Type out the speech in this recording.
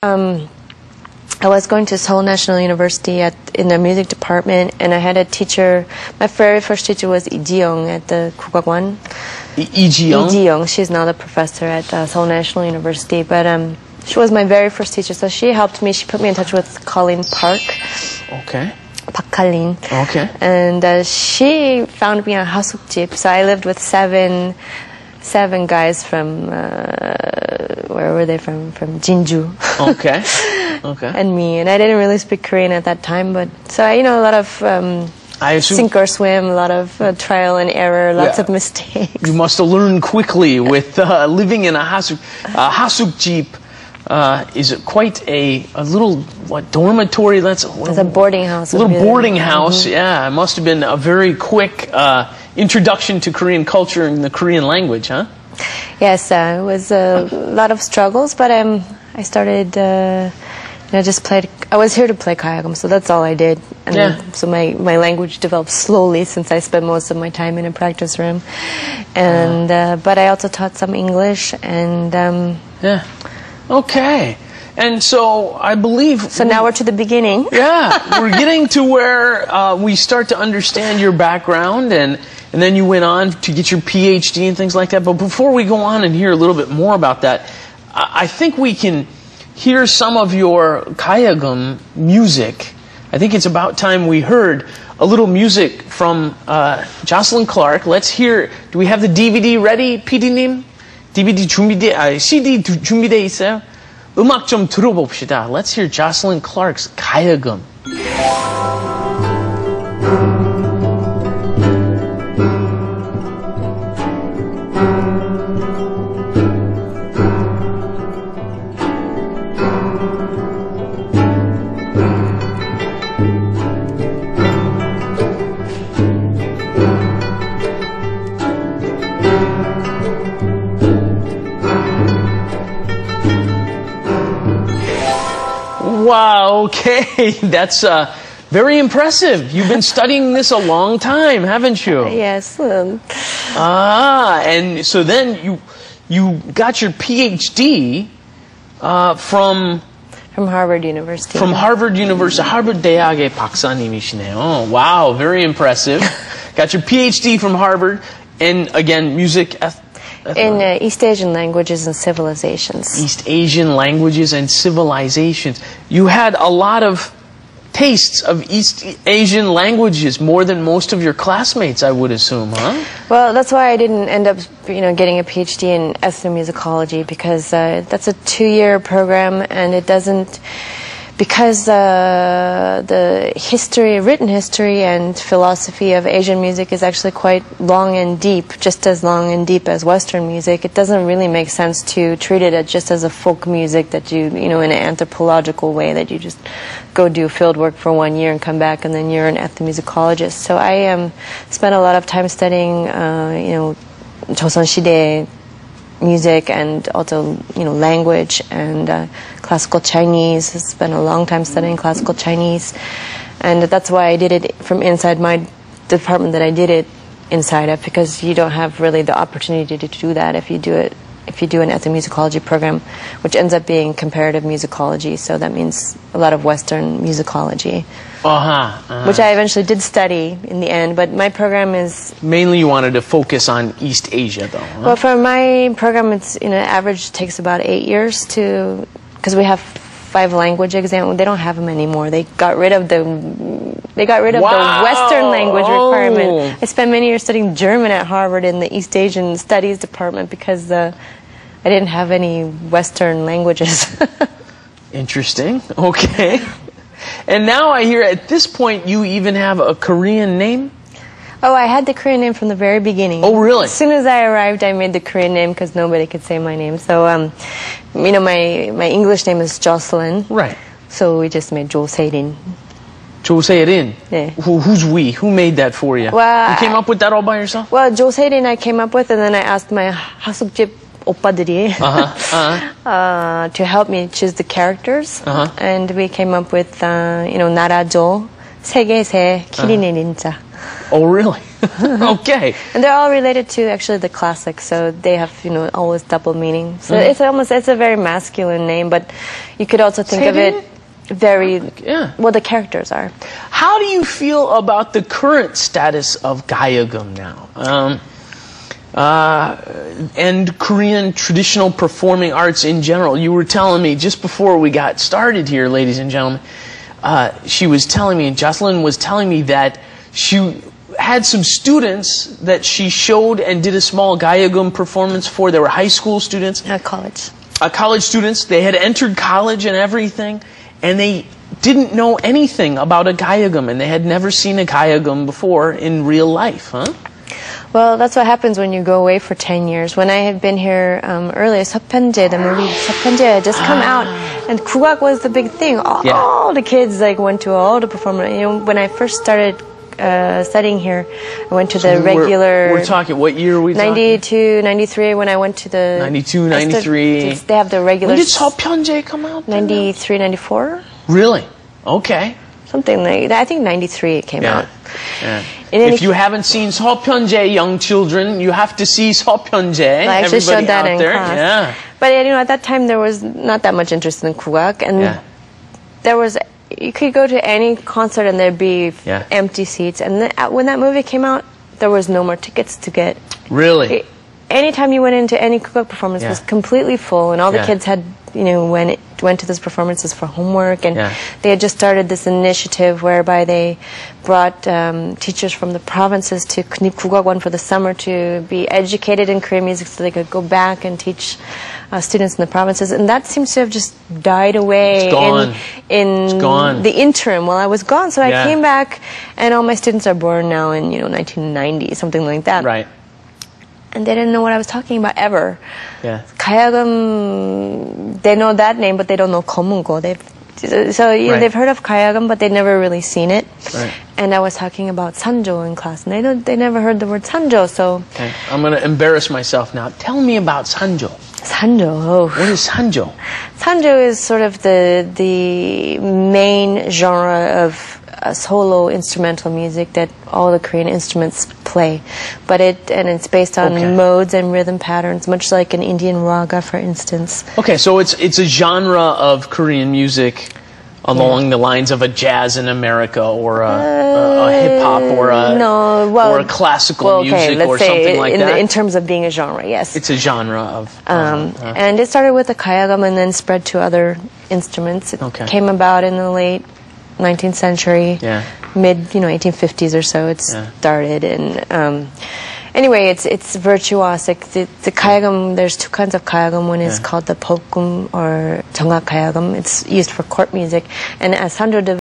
I was going to Seoul National University in the music department, and I had a teacher. My very first teacher was Lee Ji-young at the 국악관. Lee Ji-young? Lee Ji-young. She's now the professor at Seoul National University, but she was my very first teacher, so she helped me. She put me in touch with Colleen Park. Okay. Park Colleen. Okay. And she found me a hasukjip, so I lived with seven guys from, where were they from? From Jinju. Okay. Okay. And me. And I didn't really speak Korean at that time, but, so, a lot of, I assume sink or swim, a lot of trial and error, lots of mistakes. You must have learned quickly with living in a hasukjip. Is quite a little, dormitory? It's a boarding house. A little boarding house, yeah. It must have been a very quick introduction to Korean culture and the Korean language, huh? Yes, it was a lot of struggles, but I started, I was here to play kayagum, so that's all I did. And so my language developed slowly since I spent most of my time in a practice room. And, but I also taught some English and, yeah. Okay. And so I believe... So now we're to the beginning. Yeah. We're getting to where we start to understand your background, and then you went on to get your PhD and things like that. But before we go on and hear a little bit more about that, I think we can hear some of your kayagum music. I think it's about time we heard a little music from Jocelyn Clark. Let's hear... Do we have the DVD ready, PD님? CD 준비돼 있어요? 음악 좀 들어봅시다. Let's hear Jocelyn Clark's 가야금. Wow, okay, that's very impressive. You've been studying this a long time, haven't you? Yes. And so then you got your PhD from Harvard University. From Harvard University, Harvard 대학의 박사님이시네요. Wow, very impressive. Got your PhD from Harvard, and again, music. In East Asian languages and civilizations. East Asian languages and civilizations. You had a lot of tastes of East Asian languages, more than most of your classmates, I would assume, huh? Well, that's why I didn't end up, getting a PhD in ethnomusicology, because that's a 2-year program, and it doesn't... Because the written history and philosophy of Asian music is actually quite long and deep, just as long and deep as Western music, it doesn't really make sense to treat it just as a folk music that you, in an anthropological way, that you just go do field work for 1 year and come back and then you're an ethnomusicologist. So I spent a lot of time studying, 조선시대 music and also, language and classical Chinese. I spent a long time studying classical Chinese, and that's why I did it from inside my department that I did it inside of, because you don't have really the opportunity to do that if you do an ethnomusicology program, which ends up being comparative musicology, so that means a lot of Western musicology. Which I eventually did study in the end, but my program is... Mainly you wanted to focus on East Asia, though, huh? Well, for my program, it's, average takes about 8 years because we have 5 language exams. They don't have them anymore. They got rid of the Western language requirement. I spent many years studying German at Harvard in the East Asian Studies department because I didn't have any Western languages. Interesting. Okay. And now I hear at this point you even have a Korean name? Oh, I had the Korean name from the very beginning. Oh, really? As soon as I arrived, I made the Korean name because nobody could say my name. So, my English name is Jocelyn. Right. So we just made 조세린. 조세린? Yeah. Who's we? Who made that for you? Well, you came up with that all by yourself? Well, 조세린 I came up with, and then I asked my hasukjip 오빠들이 to help me choose the characters. And we came up with, 나라조, 세계세, 키리네 닌자. Oh, really? Okay. And they're all related to actually the classics, so they have, always double meaning. So it's a very masculine name, but you could also think of it very, well, the characters are. How do you feel about the current status of 가야금 now? And Korean traditional performing arts in general. You were telling me just before we got started here, ladies and gentlemen, she was telling me, and Jocelyn was telling me that she had some students that she showed and did a small 가야금 performance for. They were high school students. College. College students. They had entered college and everything, and they didn't know anything about a 가야금, and they had never seen a 가야금 before in real life, huh? Well, that's what happens when you go away for 10 years. When I had been here earlier, 서편제, the movie 서편제 had just come out, and 국악 was the big thing. All the kids went to all the performance. When I first started studying here, I went to the regular... We're talking, what year are we talking? 92, 93, when I went to the... 92, 93. They have the regular... When did 서편제 come out? 93, 94? Really? Okay. Something like that. I think 93 it came out. Yeah. If you haven't seen 서편제, young children, you have to see 서편제. I actually showed that in there. class. Yeah. But at that time there was not that much interest in 국악, and there was... You could go to any concert and there'd be empty seats. And when that movie came out, there was no more tickets to get. Really? Anytime you went into any 국악 performance, it was completely full, and all the kids had, went to those performances for homework, and they had just started this initiative whereby they brought teachers from the provinces to 국악원 for the summer to be educated in Korean music so they could go back and teach students in the provinces, and that seems to have just died away in the interim while I was gone. So I came back, and all my students are born now in 1990, something like that. Right. And they didn't know what I was talking about ever. Yeah. 가야금, they know that name, but they don't know 검은고. They've heard of 가야금, but they've never really seen it. Right. And I was talking about sanjo in class, and they never heard the word sanjo. So okay. I'm going to embarrass myself now. Tell me about sanjo. Sanjo. What is sanjo? Sanjo is sort of the main genre of solo instrumental music that all the Korean instruments play, but it's based on modes and rhythm patterns, much like an Indian raga, for instance. Okay, so it's a genre of Korean music along the lines of a jazz in America, or a hip hop, or a classical music, or something like that. In terms of being a genre, yes, it's a genre of. And it started with the 가야금 and then spread to other instruments. It came about in the late 19th century, mid 1850s or so. It started, and anyway, it's virtuosic. The 가야금, there's two kinds of 가야금. One is called the 복금 or 정각 가야금. It's used for court music, and as Sandro